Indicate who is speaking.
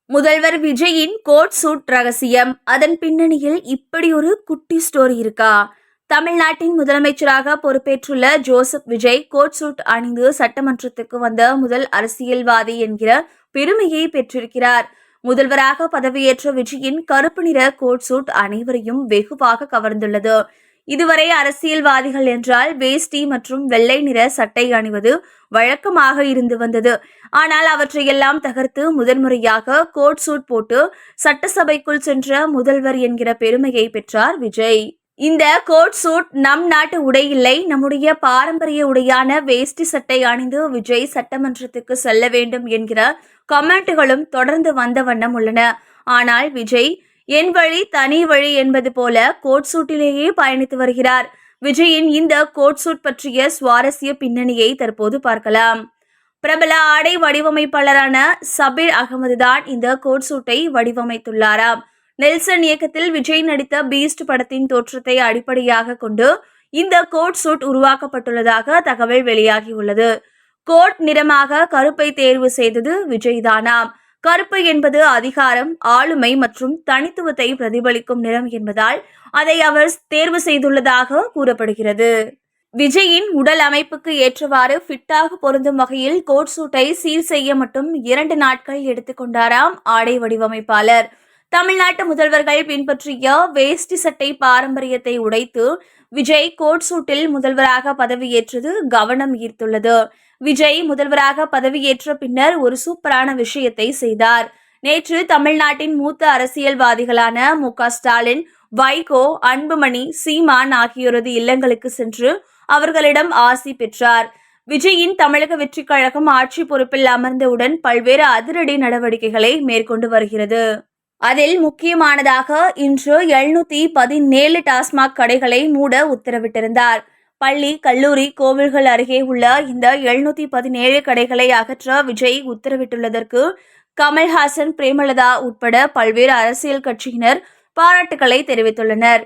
Speaker 1: முதல்வர் விஜயின் coat suit ரகசியம். அதன் பின்னணியில் இப்படி ஒரு குட்டி ஸ்டோரி இருக்கா? தமிழ்நாட்டின் முதலமைச்சராக பொறுப்பேற்றுள்ள ஜோசப் விஜய் கோட் சூட் அணிந்து சட்டமன்றத்துக்கு வந்த முதல் அரசியல்வாதி என்கிற பெருமையை பெற்றிருக்கிறார். முதல்வராக பதவியேற்ற விஜயின் கருப்பு நிற கோட் சூட் அனைவரையும் வெகுவாக கவர்ந்துள்ளது. இதுவரை அரசியல்வாதிகள் என்றால் வேஷ்டி மற்றும் வெள்ளை நிற சட்டை அணிவது வழக்கமாக இருந்து வந்தது. ஆனால் அவற்றையெல்லாம் தகர்த்து முதன்முறையாக கோட் சூட் போட்டு சட்டசபைக்குள் சென்ற முதல்வர் என்கிற பெருமையை பெற்றார் விஜய். இந்த கோட் சூட் நம் நாட்டு உடை இல்லை, நம்முடைய பாரம்பரிய உடையான வேஷ்டி சட்டை அணிந்து விஜய் சட்டமன்றத்துக்கு செல்ல வேண்டும் என்கிற கமெண்ட்டுகளும் தொடர்ந்து வந்த வண்ணம் உள்ளன. ஆனால் விஜய் என் வழி தனி வழி என்பது போல கோட் சூட்டிலேயே பயணித்து வருகிறார். விஜயின் இந்த கோட் சூட் பற்றிய சுவாரஸ்ய பின்னணியை தற்போது பார்க்கலாம். பிரபல ஆடை வடிவமைப்பாளரான சபீர் அகமது தான் இந்த கோட் சூட்டை வடிவமைத்துள்ளாராம். நெல்சன் இயக்கத்தில் விஜய் நடித்த பீஸ்ட் படத்தின் தோற்றத்தை அடிப்படையாக கொண்டு இந்த கோட் சூட் உருவாக்கப்பட்டுள்ளதாக தகவல் வெளியாகியுள்ளது. கோட் நிறமாக கருப்பை தேர்வு செய்தது விஜய் தானாம். கருப்பு என்பது அதிகாரம், ஆளுமை மற்றும் தனித்துவத்தை பிரதிபலிக்கும் நிறம் என்பதால் அதை அவர் தேர்வு செய்துள்ளதாக கூறப்படுகிறது. விஜயின் உடல் அமைப்புக்கு ஏற்றவாறு ஃபிட்டாக பொருந்தும் வகையில் கோட் சூட்டை சீர் செய்ய மட்டும் 2 நாட்கள் எடுத்துக்கொண்டாராம் ஆடை வடிவமைப்பாளர். தமிழ்நாட்டு முதல்வர்கள் பின்பற்றிய வேஷ்டி சட்டை பாரம்பரியத்தை உடைத்து விஜய் கோட் சூட்டில் முதல்வராக பதவியேற்றது கவனம் ஈர்த்துள்ளது. விஜய் முதல்வராக பதவியேற்ற பின்னர் ஒரு சூப்பரான விஷயத்தை செய்தார். நேற்று தமிழ்நாட்டின் மூத்த அரசியல்வாதிகளான மு.க. ஸ்டாலின், வைகோ, அன்புமணி, சீமான் ஆகியோரது இல்லங்களுக்கு சென்று அவர்களிடம் ஆசி பெற்றார். விஜயின் தமிழக வெற்றிக் கழகம் ஆட்சி பொறுப்பில் அமர்ந்தவுடன் பல்வேறு அதிரடி நடவடிக்கைகளை மேற்கொண்டு வருகிறது. அதில் முக்கியமானதாக இன்று 717 டாஸ்மாக் கடைகளை மூட உத்தரவிட்டிருந்தார். பள்ளி, கல்லூரி, கோவில்கள் அருகே உள்ள இந்த 717 கடைகளை அகற்ற விஜய் உத்தரவிட்டுள்ளதற்கு கமல்ஹாசன், பிரேமலதா உட்பட பல்வேறு அரசியல் கட்சியினர் பாராட்டுக்களை தெரிவித்துள்ளனர்.